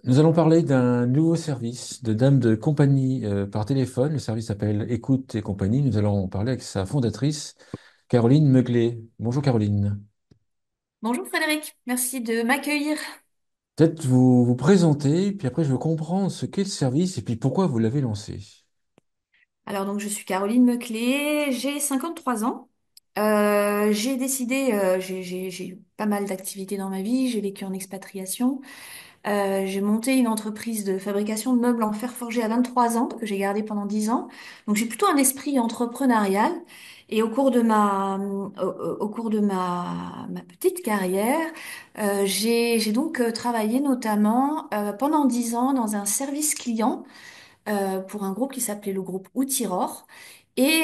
Nous allons parler d'un nouveau service de dame de compagnie par téléphone. Le service s'appelle Écoute et compagnie. Nous allons parler avec sa fondatrice, Caroline Meuglet. Bonjour Caroline. Bonjour Frédéric, merci de m'accueillir. Peut-être vous vous présenter, puis après je veux comprendre ce qu'est le service et puis pourquoi vous l'avez lancé. Alors donc je suis Caroline Meuclé, j'ai 53 ans. J'ai décidé, j'ai eu pas mal d'activités dans ma vie, j'ai vécu en expatriation. J'ai monté une entreprise de fabrication de meubles en fer forgé à 23 ans que j'ai gardé pendant 10 ans. Donc j'ai plutôt un esprit entrepreneurial. Et au cours de ma petite carrière, j'ai donc travaillé notamment pendant 10 ans dans un service client pour un groupe qui s'appelait le groupe Outiror. Et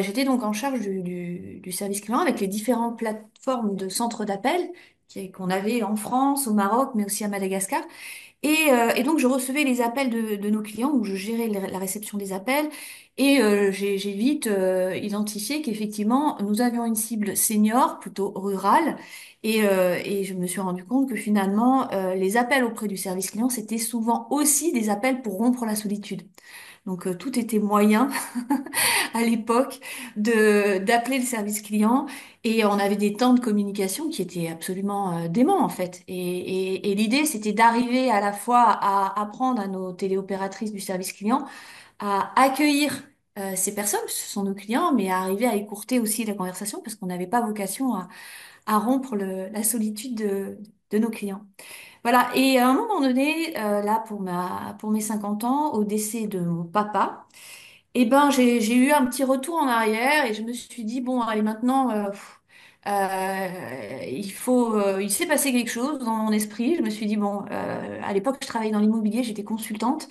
j'étais donc en charge du service client avec les différentes plateformes de centres d'appel qu'on avait en France, au Maroc, mais aussi à Madagascar. Et donc, je recevais les appels de nos clients, où je gérais la réception des appels. Et j'ai vite identifié qu'effectivement, nous avions une cible senior, plutôt rurale. Et je me suis rendu compte que finalement, les appels auprès du service client, c'était souvent aussi des appels pour rompre la solitude. Donc, tout était moyen à l'époque de d'appeler le service client et on avait des temps de communication qui étaient absolument déments en fait. Et l'idée c'était d'arriver à la fois à apprendre à nos téléopératrices du service client à accueillir ces personnes, ce sont nos clients, mais à arriver à écourter aussi la conversation parce qu'on n'avait pas vocation à rompre la solitude de nos clients. Voilà, et à un moment donné, là pour mes 50 ans, au décès de mon papa, eh ben, j'ai eu un petit retour en arrière et je me suis dit, bon, allez, maintenant, il s'est passé quelque chose dans mon esprit. Je me suis dit, bon, à l'époque, je travaillais dans l'immobilier, j'étais consultante.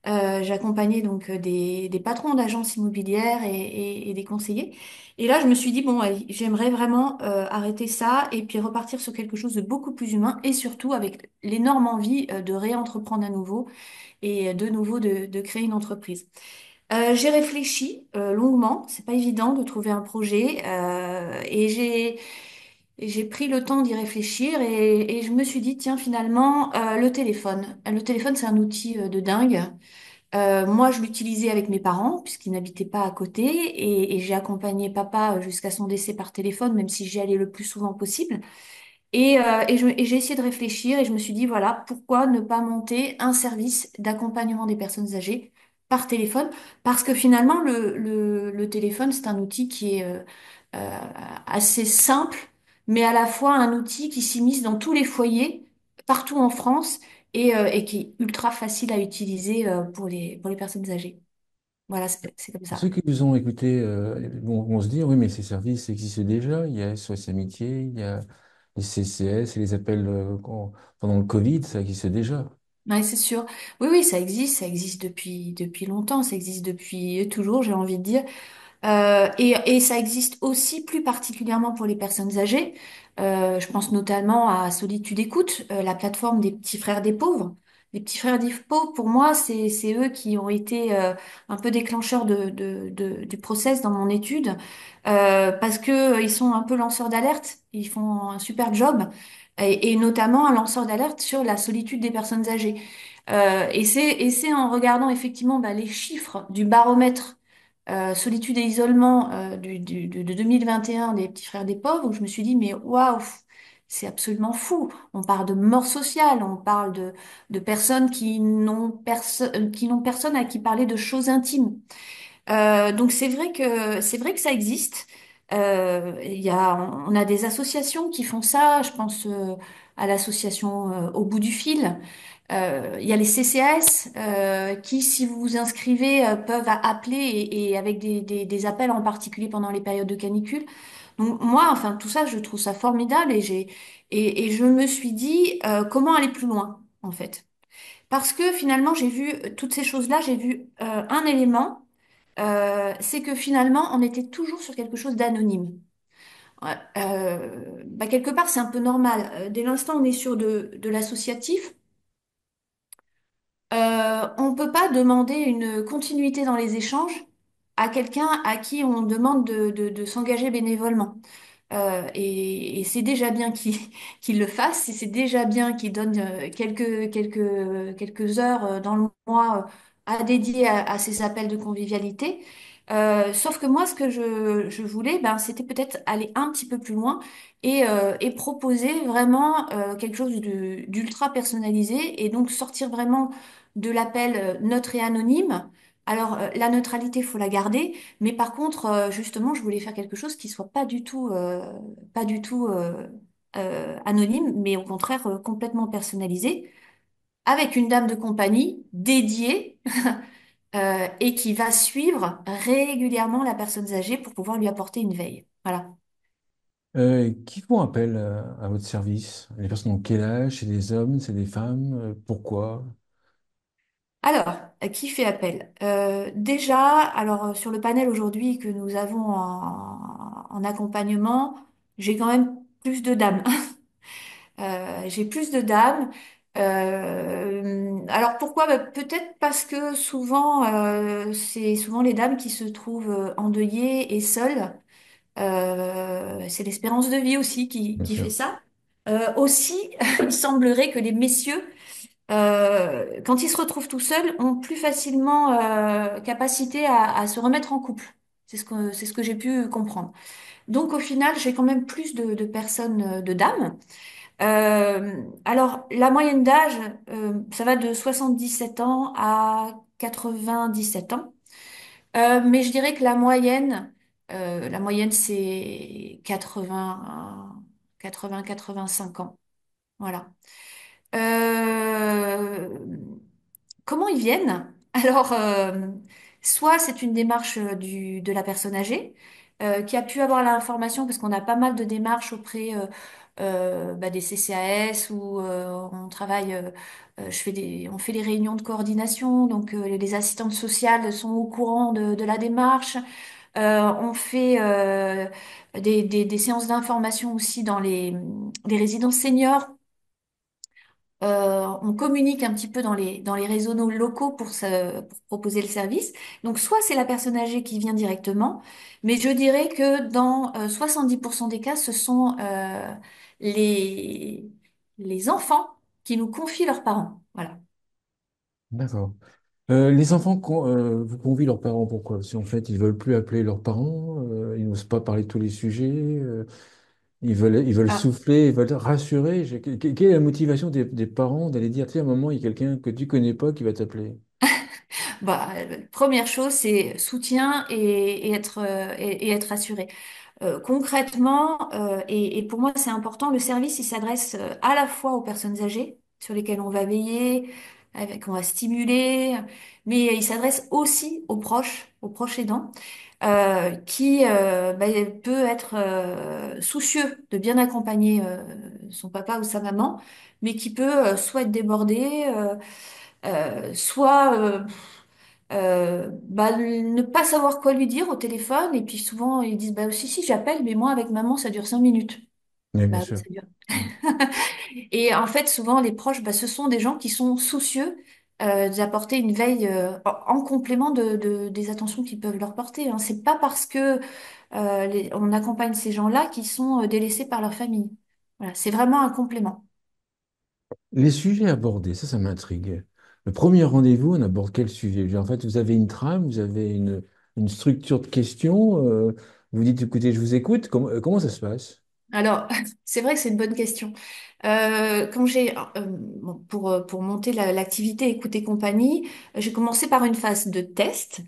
J'accompagnais donc des patrons d'agences immobilières et des conseillers. Et là, je me suis dit, bon, allez, j'aimerais vraiment arrêter ça et puis repartir sur quelque chose de beaucoup plus humain et surtout avec l'énorme envie de réentreprendre à nouveau et de nouveau de créer une entreprise. J'ai réfléchi longuement, c'est pas évident de trouver un projet et j'ai pris le temps d'y réfléchir et je me suis dit tiens finalement le téléphone. Le téléphone c'est un outil de dingue. Moi je l'utilisais avec mes parents puisqu'ils n'habitaient pas à côté et j'ai accompagné papa jusqu'à son décès par téléphone même si j'y allais le plus souvent possible. Et j'ai essayé de réfléchir et je me suis dit, voilà, pourquoi ne pas monter un service d'accompagnement des personnes âgées par téléphone? Parce que finalement, le téléphone, c'est un outil qui est euh, assez simple, mais à la fois un outil qui s'immisce dans tous les foyers, partout en France, et qui est ultra facile à utiliser pour les personnes âgées. Voilà, c'est comme Pour ça. ceux qui vous ont écouté vont se dire, oui, mais ces services existent déjà. Il y a SOS Amitié, il y a les CCS et les appels pendant le Covid, ça existe déjà. Ouais, c'est sûr. Oui, oui, ça existe depuis longtemps, ça existe depuis toujours, j'ai envie de dire. Et ça existe aussi plus particulièrement pour les personnes âgées. Je pense notamment à Solitude Écoute, la plateforme des petits frères des pauvres. Les petits frères des pauvres, pour moi, c'est eux qui ont été un peu déclencheurs du process dans mon étude, parce que ils sont un peu lanceurs d'alerte. Ils font un super job, et notamment un lanceur d'alerte sur la solitude des personnes âgées. Et c'est en regardant effectivement bah, les chiffres du baromètre Solitude et isolement de 2021 des Petits Frères des Pauvres, où je me suis dit, mais waouh, c'est absolument fou. On parle de mort sociale, on parle de personnes qui n'ont personne à qui parler de choses intimes. Donc c'est vrai que ça existe. On a des associations qui font ça. Je pense à l'association Au bout du fil. Il y a les CCAS qui, si vous vous inscrivez, peuvent appeler et avec des appels en particulier pendant les périodes de canicule. Donc moi, enfin tout ça, je trouve ça formidable et je me suis dit comment aller plus loin en fait. Parce que finalement, j'ai vu toutes ces choses-là, j'ai vu un élément c'est que finalement, on était toujours sur quelque chose d'anonyme. Ouais, bah, quelque part, c'est un peu normal. Dès l'instant où on est sur de l'associatif, on peut pas demander une continuité dans les échanges à quelqu'un à qui on demande de s'engager bénévolement. et c'est déjà bien qu'il qu'il le fasse, et c'est déjà bien qu'il donne quelques heures dans le mois à dédier à ces appels de convivialité. Sauf que moi, ce que je voulais, ben, c'était peut-être aller un petit peu plus loin et proposer vraiment quelque chose d'ultra personnalisé et donc sortir vraiment de l'appel neutre et anonyme. Alors, la neutralité, faut la garder, mais par contre, justement, je voulais faire quelque chose qui soit pas du tout anonyme, mais au contraire complètement personnalisé, avec une dame de compagnie dédiée et qui va suivre régulièrement la personne âgée pour pouvoir lui apporter une veille. Voilà. Qui font appel à votre service? Les personnes ont quel âge? C'est des hommes, c'est des femmes? Pourquoi? Alors, qui fait appel? Déjà, alors sur le panel aujourd'hui que nous avons en accompagnement, j'ai quand même plus de dames. J'ai plus de dames. Alors pourquoi? Bah, peut-être parce que souvent, c'est souvent les dames qui se trouvent endeuillées et seules. C'est l'espérance de vie aussi Bien qui fait sûr. ça. Aussi, il semblerait que les messieurs, quand ils se retrouvent tout seuls, ont plus facilement capacité à se remettre en couple. C'est ce que j'ai pu comprendre. Donc au final, j'ai quand même plus de personnes, de dames. Alors, la moyenne d'âge, ça va de 77 ans à 97 ans. Mais je dirais que la moyenne c'est 85 ans. Voilà. Euh, Comment ils viennent? Alors, soit c'est une démarche de la personne âgée qui a pu avoir l'information, parce qu'on a pas mal de démarches auprès bah, des CCAS où on travaille, on fait des réunions de coordination, donc les assistantes sociales sont au courant de la démarche. On fait des séances d'information aussi dans les résidences seniors. On communique un petit peu dans les réseaux locaux pour proposer le service. Donc, soit c'est la personne âgée qui vient directement, mais je dirais que dans 70% des cas, ce sont les, les enfants qui nous confient leurs parents. Voilà. D'accord. Les enfants vous confient leurs parents, pourquoi? Si en fait ils veulent plus appeler leurs parents, ils n'osent pas parler de tous les sujets, ils veulent Ah, souffler, ils veulent rassurer. Quelle est la motivation des parents d'aller dire, tiens, maman, il y a quelqu'un que tu connais pas qui va t'appeler? bah, première chose, c'est soutien et être assuré. Concrètement, et pour moi c'est important, le service il s'adresse à la fois aux personnes âgées sur lesquelles on va veiller, avec on va stimuler, mais il s'adresse aussi aux proches aidants, qui bah, peut être soucieux de bien accompagner son papa ou sa maman, mais qui peut soit être débordé, soit bah, ne pas savoir quoi lui dire au téléphone, et puis souvent ils disent bah si j'appelle, mais moi avec maman ça dure 5 minutes. Oui, bien Bah oui, sûr. ça dure. Mm. Et en fait souvent les proches, bah, ce sont des gens qui sont soucieux d'apporter une veille en complément des attentions qu'ils peuvent leur porter, hein. C'est pas parce que on accompagne ces gens-là qui sont délaissés par leur famille. Voilà, c'est vraiment un complément. Les sujets abordés, ça m'intrigue. Le premier rendez-vous, on aborde quel sujet? En fait, vous avez une trame, vous avez une structure de questions, vous dites, écoutez, je vous écoute, comment ça se passe? Alors, c'est vrai que c'est une bonne question. Quand bon, pour monter l'activité Écoute et compagnie, j'ai commencé par une phase de test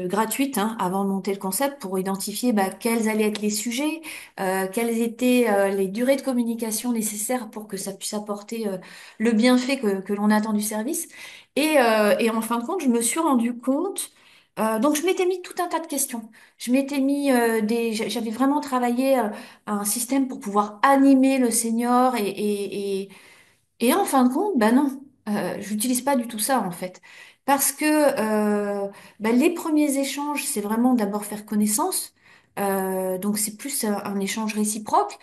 gratuite hein, avant de monter le concept pour identifier bah, quels allaient être les sujets, quelles étaient les durées de communication nécessaires pour que ça puisse apporter le bienfait que l'on attend du service. Et en fin de compte, je me suis rendu compte. Donc je m'étais mis tout un tas de questions. Je m'étais mis j'avais vraiment travaillé un système pour pouvoir animer le senior et en fin de compte, bah non, j'utilise pas du tout ça en fait. Parce que bah, les premiers échanges, c'est vraiment d'abord faire connaissance. Donc c'est plus un échange réciproque.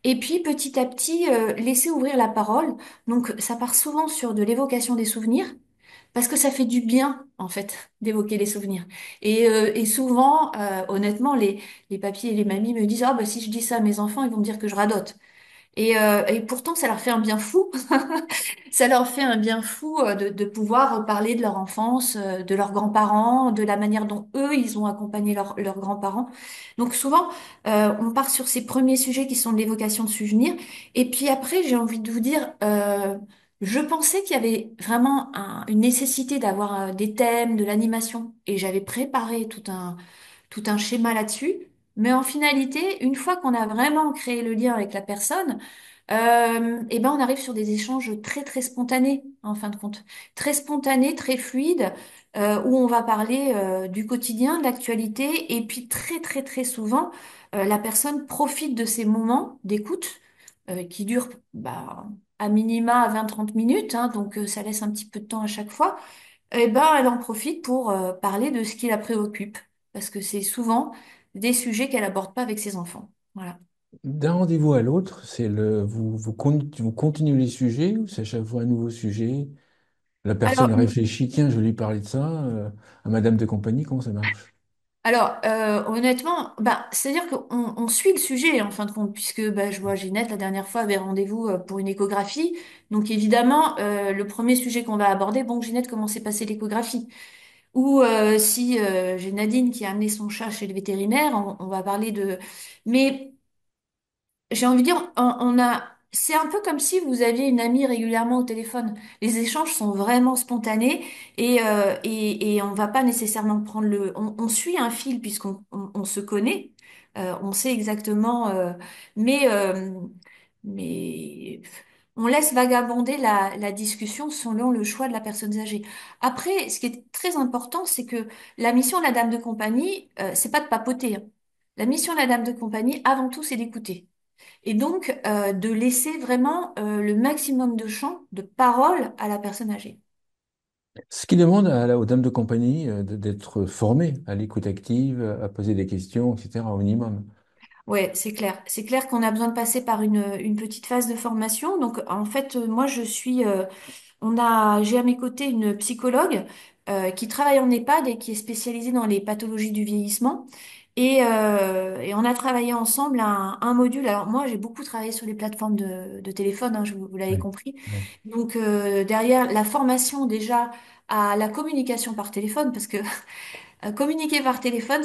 Et puis petit à petit, laisser ouvrir la parole. Donc ça part souvent sur de l'évocation des souvenirs. parce que ça fait du bien, en fait, d'évoquer les souvenirs. Et souvent, honnêtement, les papiers et les mamies me disent, ah bah si je dis ça à mes enfants, ils vont me dire que je radote. Et pourtant, ça leur fait un bien fou. Ça leur fait un bien fou de pouvoir parler de leur enfance, de leurs grands-parents, de la manière dont eux, ils ont accompagné leurs grands-parents. Donc souvent, on part sur ces premiers sujets qui sont de l'évocation de souvenirs. Et puis après, j'ai envie de vous dire, je pensais qu'il y avait vraiment une nécessité d'avoir des thèmes, de l'animation. Et j'avais préparé tout un schéma là-dessus. Mais en finalité, une fois qu'on a vraiment créé le lien avec la personne, et ben on arrive sur des échanges très très spontanés en fin de compte, très spontanés, très fluides, où on va parler du quotidien, de l'actualité, et puis très très très souvent, la personne profite de ces moments d'écoute qui durent bah, à minima 20-30 minutes, hein, donc ça laisse un petit peu de temps à chaque fois. Et ben elle en profite pour parler de ce qui la préoccupe, parce que c'est souvent des sujets qu'elle aborde pas avec ses enfants. Voilà. D'un rendez-vous à l'autre, vous continuez les sujets ou c'est à chaque fois un nouveau sujet? La Alors, personne réfléchit, tiens, je vais lui parler de ça, à madame de compagnie, comment ça marche? honnêtement, bah, c'est-à-dire qu'on suit le sujet en fin de compte, puisque bah, je vois Ginette la dernière fois avait rendez-vous pour une échographie. Donc évidemment, le premier sujet qu'on va aborder, bon, Ginette, comment s'est passée l'échographie? Ou si j'ai Nadine qui a amené son chat chez le vétérinaire, on va parler de. Mais j'ai envie de dire, c'est un peu comme si vous aviez une amie régulièrement au téléphone. Les échanges sont vraiment spontanés et on va pas nécessairement prendre on suit un fil puisqu'on se connaît, on sait exactement, mais, euh, mais on laisse vagabonder la discussion selon le choix de la personne âgée. Après, ce qui est très important, c'est que la mission de la dame de compagnie, c'est pas de papoter, hein. La mission de la dame de compagnie, avant tout, c'est d'écouter. Et donc, de laisser vraiment le maximum de champ, de parole à la personne âgée. Ce qui demande aux dames de compagnie d'être formées à l'écoute active, à poser des questions, etc., au minimum. Ouais, c'est clair. C'est clair qu'on a besoin de passer par une petite phase de formation. Donc, en fait, moi, j'ai à mes côtés une psychologue qui travaille en EHPAD et qui est spécialisée dans les pathologies du vieillissement. Et on a travaillé ensemble un module. Alors moi, j'ai beaucoup travaillé sur les plateformes de téléphone, hein, vous l'avez Oui. compris. Oui. Donc derrière la formation déjà à la communication par téléphone, parce que communiquer par téléphone,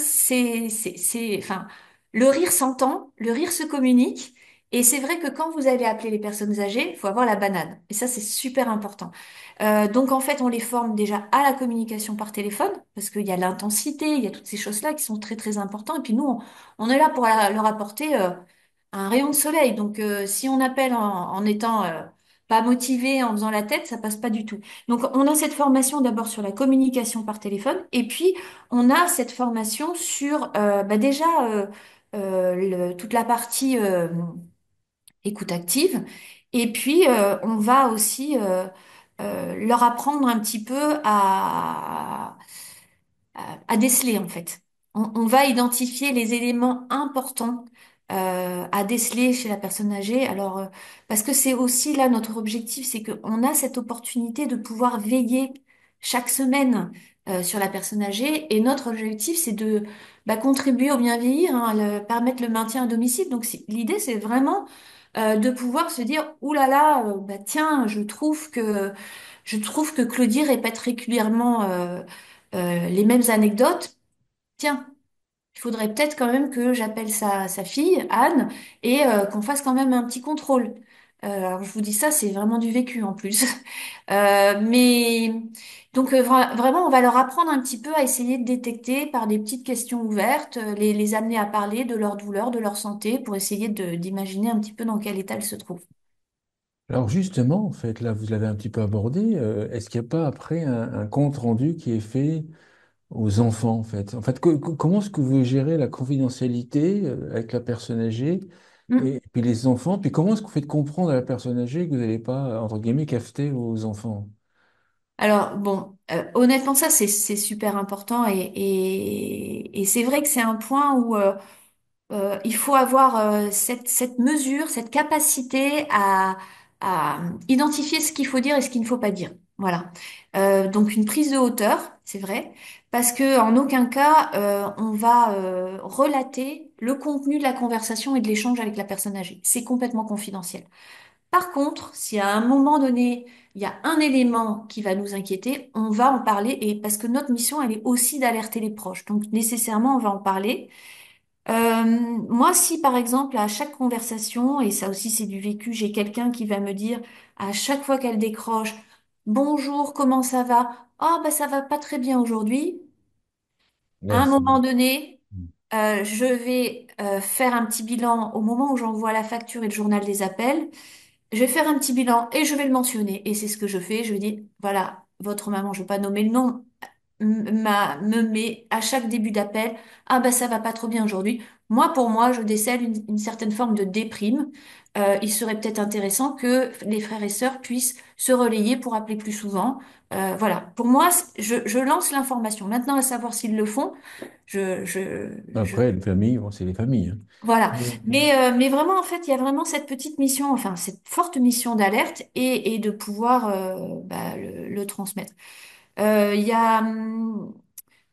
enfin, le rire s'entend, le rire se communique. Et c'est vrai que quand vous allez appeler les personnes âgées, il faut avoir la banane. Et ça, c'est super important. Donc, en fait, on les forme déjà à la communication par téléphone, parce qu'il y a l'intensité, il y a toutes ces choses-là qui sont très, très importantes. Et puis nous, on est là pour leur apporter un rayon de soleil. Donc, si on appelle en étant pas motivé, en faisant la tête, ça passe pas du tout. Donc, on a cette formation d'abord sur la communication par téléphone, et puis on a cette formation sur bah déjà toute la partie écoute active, et puis on va aussi leur apprendre un petit peu à déceler en fait. On va identifier les éléments importants à déceler chez la personne âgée. Alors, parce que c'est aussi là notre objectif, c'est qu'on a cette opportunité de pouvoir veiller chaque semaine sur la personne âgée. Et notre objectif, c'est de bah, contribuer au bien vieillir, hein, permettre le maintien à domicile. Donc, l'idée, c'est vraiment de pouvoir se dire, ouh là là, bah, tiens, je trouve que Claudie répète régulièrement les mêmes anecdotes. Tiens, il faudrait peut-être quand même que j'appelle sa fille, Anne, et qu'on fasse quand même un petit contrôle. Alors je vous dis ça, c'est vraiment du vécu en plus. Mais donc vraiment, on va leur apprendre un petit peu à essayer de détecter par des petites questions ouvertes, les amener à parler de leur douleur, de leur santé, pour essayer d'imaginer un petit peu dans quel état elles se trouvent. Alors justement, en fait, là, vous l'avez un petit peu abordé, est-ce qu'il n'y a pas après un compte rendu qui est fait aux enfants, en fait? En fait, comment est-ce que vous gérez la confidentialité avec la personne âgée et puis les enfants? Puis comment est-ce que vous faites comprendre à la personne âgée que vous n'allez pas, entre guillemets, cafeter aux enfants? Alors bon, honnêtement ça c'est super important et c'est vrai que c'est un point où il faut avoir cette mesure, cette capacité à identifier ce qu'il faut dire et ce qu'il ne faut pas dire. Voilà. Donc une prise de hauteur, c'est vrai, parce que en aucun cas on va relater le contenu de la conversation et de l'échange avec la personne âgée. C'est complètement confidentiel. Par contre, si à un moment donné il y a un élément qui va nous inquiéter, on va en parler et parce que notre mission elle est aussi d'alerter les proches. Donc nécessairement on va en parler. Moi, si par exemple à chaque conversation, et ça aussi c'est du vécu, j'ai quelqu'un qui va me dire à chaque fois qu'elle décroche, bonjour, comment ça va? Oh, bah ça va pas très bien aujourd'hui. À Là, un c'est- moment donné, je vais faire un petit bilan au moment où j'envoie la facture et le journal des appels. Je vais faire un petit bilan et je vais le mentionner. Et c'est ce que je fais. Je vais dire, voilà, votre maman, je vais pas nommer le nom, me met à chaque début d'appel, ah bah ça va pas trop bien aujourd'hui. Moi, pour moi, je décèle une certaine forme de déprime. Il serait peut-être intéressant que les frères et sœurs puissent se relayer pour appeler plus souvent. Voilà. Pour moi, je lance l'information. Maintenant, à savoir s'ils le font, je Après, les familles, bon, c'est les familles, hein. voilà. Mais, Mais vraiment, en fait, il y a vraiment cette petite mission, enfin, cette forte mission d'alerte et de pouvoir bah, le transmettre. Il y a,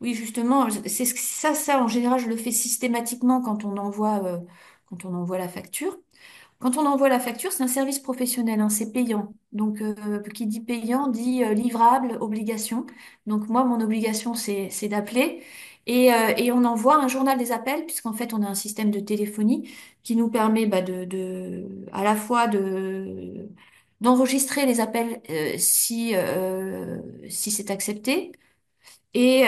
oui, justement, ça, en général, je le fais systématiquement quand on envoie la facture. Quand on envoie la facture, c'est un service professionnel, hein, c'est payant. Donc, qui dit payant dit livrable, obligation. Donc, moi, mon obligation, c'est d'appeler. Et on envoie un journal des appels, puisqu'en fait, on a un système de téléphonie qui nous permet bah, à la fois d'enregistrer les appels si c'est accepté, et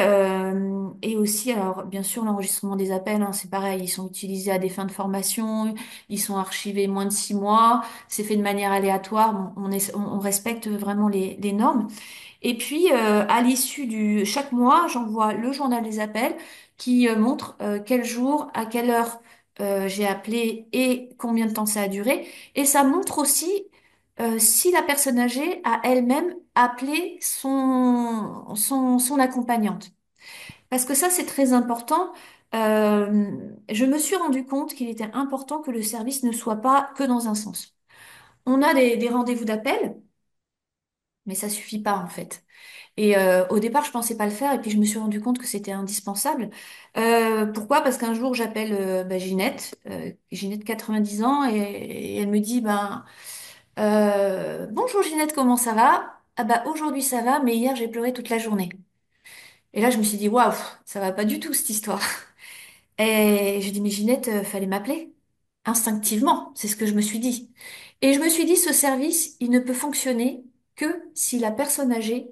aussi, alors bien sûr, l'enregistrement des appels, hein, c'est pareil, ils sont utilisés à des fins de formation, ils sont archivés moins de 6 mois, c'est fait de manière aléatoire, on respecte vraiment les normes. Et puis, à l'issue chaque mois, j'envoie le journal des appels qui montre quel jour, à quelle heure j'ai appelé et combien de temps ça a duré. Et ça montre aussi si la personne âgée a elle-même appelé son accompagnante. Parce que ça, c'est très important. Je me suis rendu compte qu'il était important que le service ne soit pas que dans un sens. On a des rendez-vous d'appel, mais ça suffit pas en fait. Et au départ, je pensais pas le faire, et puis je me suis rendu compte que c'était indispensable. Pourquoi? Parce qu'un jour, j'appelle bah, Ginette, Ginette 90 ans, et elle me dit, ben, bonjour Ginette, comment ça va? Ah bah aujourd'hui ça va, mais hier j'ai pleuré toute la journée. Et là, je me suis dit, waouh, ça va pas du tout cette histoire. Et j'ai dit, mais Ginette, fallait m'appeler. Instinctivement, c'est ce que je me suis dit. Et je me suis dit, ce service, il ne peut fonctionner que si la personne âgée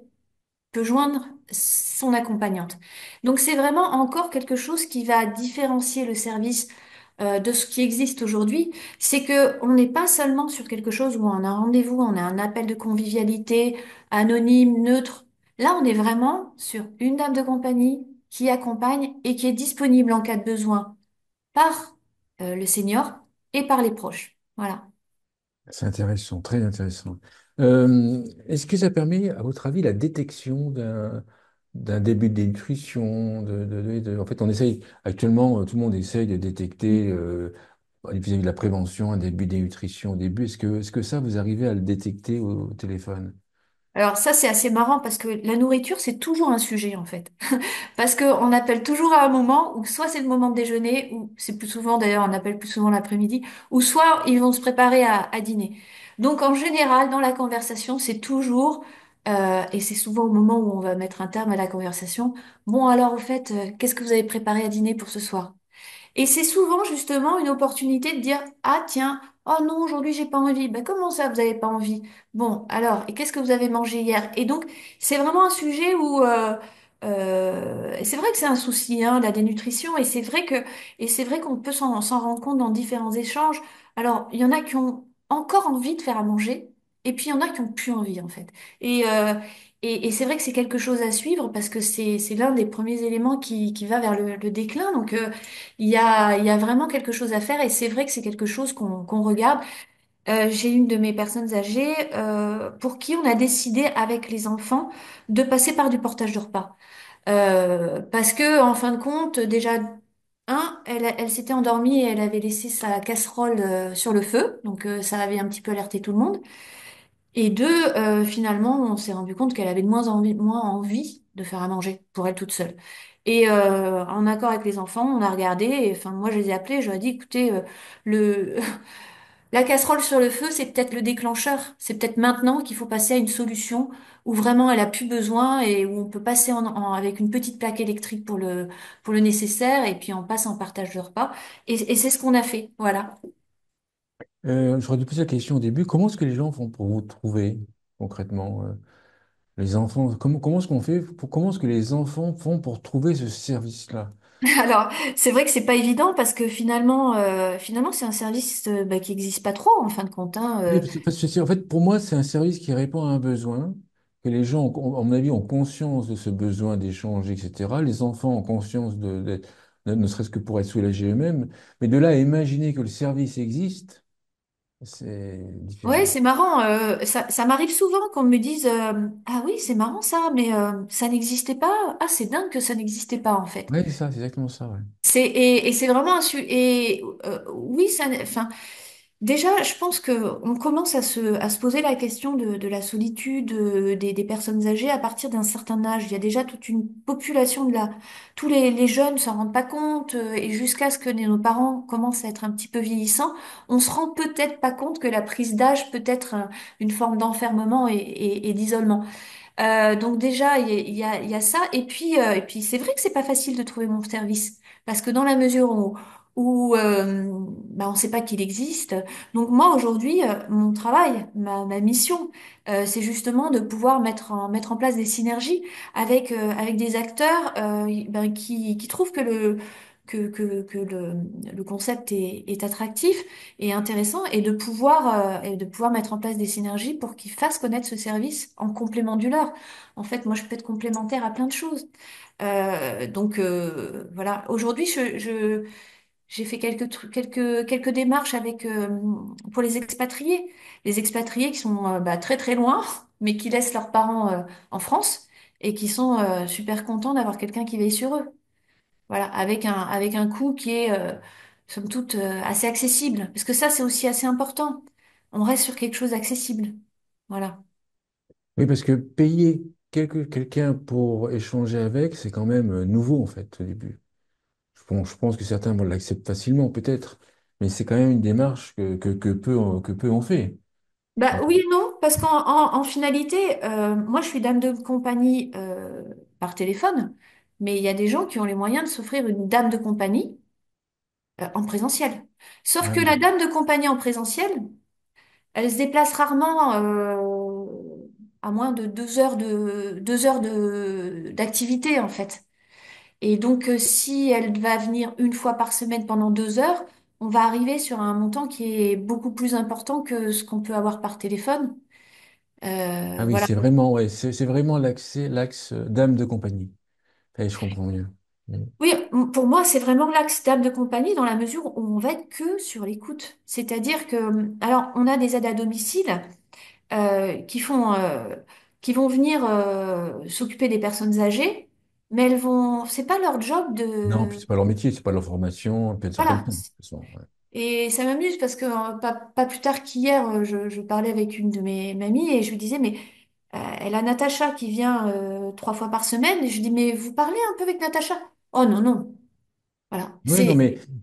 peut joindre son accompagnante. Donc c'est vraiment encore quelque chose qui va différencier le service de ce qui existe aujourd'hui. C'est que on n'est pas seulement sur quelque chose où on a un rendez-vous, on a un appel de convivialité anonyme, neutre. Là, on est vraiment sur une dame de compagnie qui accompagne et qui est disponible en cas de besoin par le senior et par les proches. Voilà. c'est intéressant, très intéressant. Est-ce que ça permet, à votre avis, la détection d'un début de dénutrition, en fait, on essaye, actuellement, tout le monde essaye de détecter, vis-à-vis de la prévention, un début de dénutrition au début. Est-ce que ça, vous arrivez à le détecter au téléphone? Alors ça, c'est assez marrant parce que la nourriture, c'est toujours un sujet en fait. Parce qu'on appelle toujours à un moment où soit c'est le moment de déjeuner, ou c'est plus souvent d'ailleurs, on appelle plus souvent l'après-midi, ou soit ils vont se préparer à dîner. Donc en général, dans la conversation, c'est toujours, et c'est souvent au moment où on va mettre un terme à la conversation, bon alors au fait, qu'est-ce que vous avez préparé à dîner pour ce soir? Et c'est souvent justement une opportunité de dire, ah tiens, oh non, aujourd'hui j'ai pas envie. Ben comment ça, vous avez pas envie? Bon, alors, et qu'est-ce que vous avez mangé hier? Et donc, c'est vraiment un sujet où, c'est vrai que c'est un souci, hein, la dénutrition, et c'est vrai qu'on peut s'en rendre compte dans différents échanges. Alors, il y en a qui ont encore envie de faire à manger, et puis il y en a qui ont plus envie, en fait. Et, euh, et c'est vrai que c'est quelque chose à suivre parce que c'est l'un des premiers éléments qui va vers le déclin. Donc, il y a vraiment quelque chose à faire et c'est vrai que c'est quelque chose qu'on regarde. J'ai une de mes personnes âgées pour qui on a décidé avec les enfants de passer par du portage de repas. Parce que en fin de compte, déjà, elle s'était endormie et elle avait laissé sa casserole sur le feu, donc ça avait un petit peu alerté tout le monde. Et deux, finalement, on s'est rendu compte qu'elle avait de moins envie de faire à manger pour elle toute seule. Et en accord avec les enfants, on a regardé. Et, enfin, moi, je les ai appelés. Je leur ai dit, écoutez, le la casserole sur le feu, c'est peut-être le déclencheur. C'est peut-être maintenant qu'il faut passer à une solution où vraiment elle a plus besoin et où on peut passer avec une petite plaque électrique pour le nécessaire et puis on passe en partage de repas. Et c'est ce qu'on a fait. Voilà. J'aurais dû poser la question au début, comment est-ce que les gens font pour vous trouver concrètement? Les enfants, comment est-ce qu'on fait comment est-ce que les enfants font pour trouver ce service-là? Alors, c'est vrai que c'est pas évident parce que finalement, c'est un service bah, qui existe pas trop en fin de compte, hein. Oui, en fait, pour moi, c'est un service qui répond à un besoin, que les gens, à mon avis, ont conscience de ce besoin d'échanger, etc. Les enfants ont conscience ne serait-ce que pour être soulagés eux-mêmes. Mais de là à imaginer que le service existe, c'est Ouais, différent. c'est marrant. Ça m'arrive souvent qu'on me dise ah oui, c'est marrant ça, mais ça n'existait pas. Ah, c'est dingue que ça n'existait pas en fait. Oui, c'est ça, c'est exactement ça, ouais. Et c'est vraiment et oui, enfin. Déjà, je pense que on commence à se poser la question de la solitude des personnes âgées à partir d'un certain âge. Il y a déjà toute une population tous les jeunes s'en rendent pas compte et jusqu'à ce que nos parents commencent à être un petit peu vieillissants, on se rend peut-être pas compte que la prise d'âge peut être une forme d'enfermement et d'isolement. Donc déjà, il y a ça. Et puis c'est vrai que c'est pas facile de trouver mon service. Parce que dans la mesure où bah, on ne sait pas qu'il existe. Donc moi, aujourd'hui, mon travail, ma mission, c'est justement de pouvoir mettre en place des synergies avec des acteurs ben, qui trouvent que le concept est attractif et intéressant et de pouvoir mettre en place des synergies pour qu'ils fassent connaître ce service en complément du leur. En fait, moi, je peux être complémentaire à plein de choses. Voilà. Aujourd'hui, j'ai fait quelques démarches pour les expatriés qui sont bah, très très loin, mais qui laissent leurs parents en France et qui sont super contents d'avoir quelqu'un qui veille sur eux. Voilà, avec un coût qui est, somme toute, assez accessible. Parce que ça, c'est aussi assez important. On reste sur quelque chose d'accessible. Voilà. Oui, parce que payer quelqu'un pour échanger avec, c'est quand même nouveau, en fait, au début. Je pense que certains vont l'accepter facilement, peut-être, mais c'est quand même une démarche que peu ont fait. Bah Euh, oui et non, parce en finalité, moi je suis dame de compagnie par téléphone, mais il y a des gens qui ont les moyens de s'offrir une dame de compagnie en présentiel. Sauf ah que oui. la dame de compagnie en présentiel, elle se déplace rarement à moins de 2 heures d'activité en fait. Et donc, si elle va venir une fois par semaine pendant 2 heures, on va arriver sur un montant qui est beaucoup plus important que ce qu'on peut avoir par téléphone. Ah oui, Voilà. c'est vraiment, ouais, c'est vraiment l'axe dame de compagnie. Et je comprends mieux. Mm. Oui, pour moi, c'est vraiment l'axe table de compagnie dans la mesure où on va être que sur l'écoute. C'est-à-dire que, alors, on a des aides à domicile qui vont venir s'occuper des personnes âgées, mais c'est pas leur job Non, puis de, c'est pas leur métier, c'est pas leur formation, peut-être ça pas le voilà. temps, de toute façon, ouais. Et ça m'amuse parce que pas plus tard qu'hier, je parlais avec une de mes mamies et je lui disais, mais elle a Natacha qui vient 3 fois par semaine. Et je lui dis, mais vous parlez un peu avec Natacha? Oh non, non. Voilà. Oui,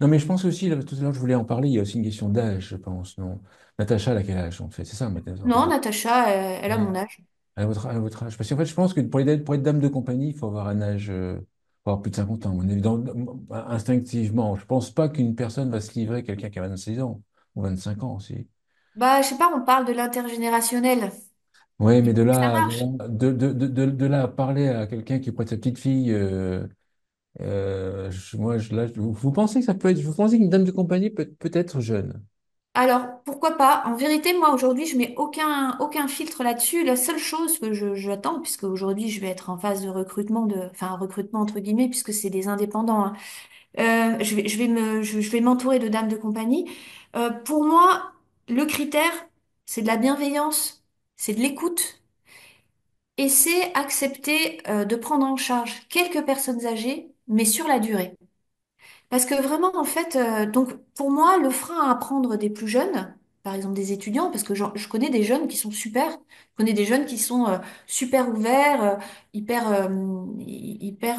non, mais je pense aussi, là, tout à l'heure, je voulais en parler, il y a aussi une question d'âge, je pense, non? Natacha, elle a quel âge, en fait? C'est ça, maintenant, en fait. Non, Natacha, elle a mon Ouais. âge. À votre âge. Parce qu'en fait, je pense que pour être dame de compagnie, il faut avoir un âge, faut avoir plus de 50 ans. On est instinctivement. Je pense pas qu'une personne va se livrer à quelqu'un qui a 26 ans ou 25 ans aussi. Bah, je sais pas, on parle de l'intergénérationnel. Oui, Il mais faut que ça marche. de là à parler à quelqu'un qui pourrait être sa petite fille, vous pensez que ça peut être, vous pensez qu'une dame de compagnie peut être jeune? Alors, pourquoi pas? En vérité, moi, aujourd'hui, je mets aucun filtre là-dessus. La seule chose que j'attends, puisque aujourd'hui, je vais être en phase de recrutement enfin, recrutement entre guillemets, puisque c'est des indépendants, hein. Je vais m'entourer de dames de compagnie. Pour moi, le critère, c'est de la bienveillance, c'est de l'écoute et c'est accepter de prendre en charge quelques personnes âgées, mais sur la durée. Parce que vraiment, en fait, donc pour moi, le frein à apprendre des plus jeunes, par exemple des étudiants, parce que je connais des jeunes qui sont super, je connais des jeunes qui sont super ouverts, hyper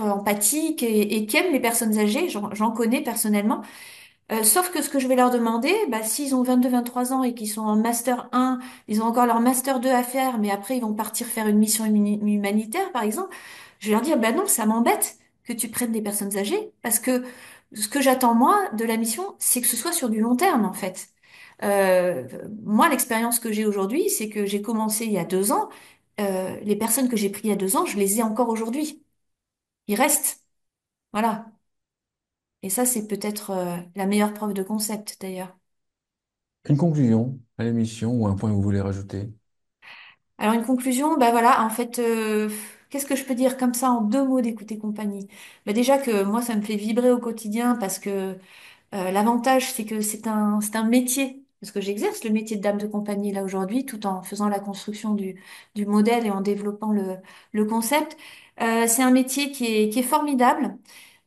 empathiques et qui aiment les personnes âgées, j'en connais personnellement. Sauf que ce que je vais leur demander, bah, s'ils ont 22-23 ans et qu'ils sont en master 1, ils ont encore leur master 2 à faire, mais après ils vont partir faire une mission humanitaire, par exemple, je vais leur dire, bah non, ça m'embête que tu prennes des personnes âgées, parce que ce que j'attends moi de la mission, c'est que ce soit sur du long terme, en fait. Euh, Moi, l'expérience que j'ai aujourd'hui, c'est que j'ai commencé il y a 2 ans, les personnes que j'ai prises il y a 2 ans, je les ai encore aujourd'hui. Ils restent. Voilà. Et ça, c'est peut-être la meilleure preuve de concept, d'ailleurs. Une conclusion à l'émission ou un point que vous voulez rajouter? Alors une conclusion, bah voilà, en fait, qu'est-ce que je peux dire comme ça en 2 mots d'écouter compagnie? Bah déjà que moi, ça me fait vibrer au quotidien parce que l'avantage, c'est que c'est un métier, parce que j'exerce le métier de dame de compagnie là aujourd'hui, tout en faisant la construction du modèle et en développant le concept. C'est un métier qui est formidable.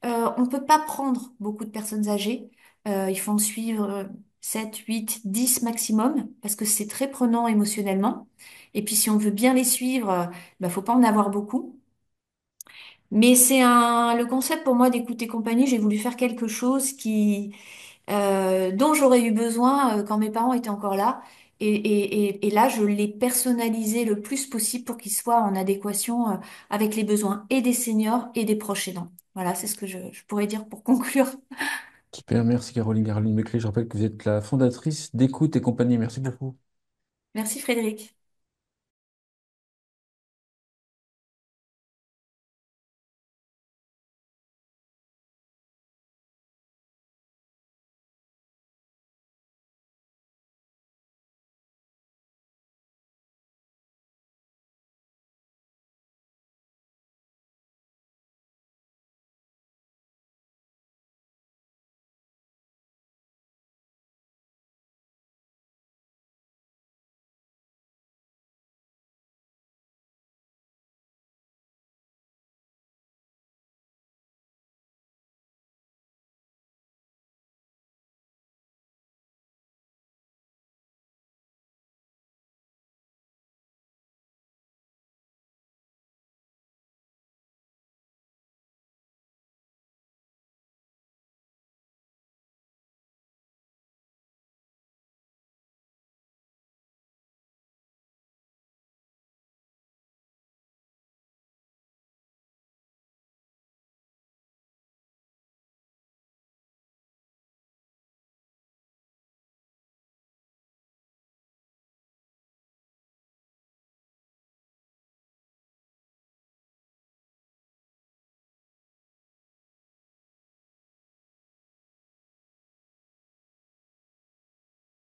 On peut pas prendre beaucoup de personnes âgées. Il faut en suivre 7, 8, 10 maximum, parce que c'est très prenant émotionnellement. Et puis si on veut bien les suivre, bah, faut pas en avoir beaucoup. Mais le concept pour moi d'écouter compagnie, j'ai voulu faire quelque chose dont j'aurais eu besoin quand mes parents étaient encore là. Et là, je l'ai personnalisé le plus possible pour qu'il soit en adéquation avec les besoins et des seniors et des proches aidants. Voilà, c'est ce que je pourrais dire pour conclure. Super, merci Caroline Meclé. Je rappelle que vous êtes la fondatrice d'Écoute et compagnie. Merci beaucoup. Merci Frédéric.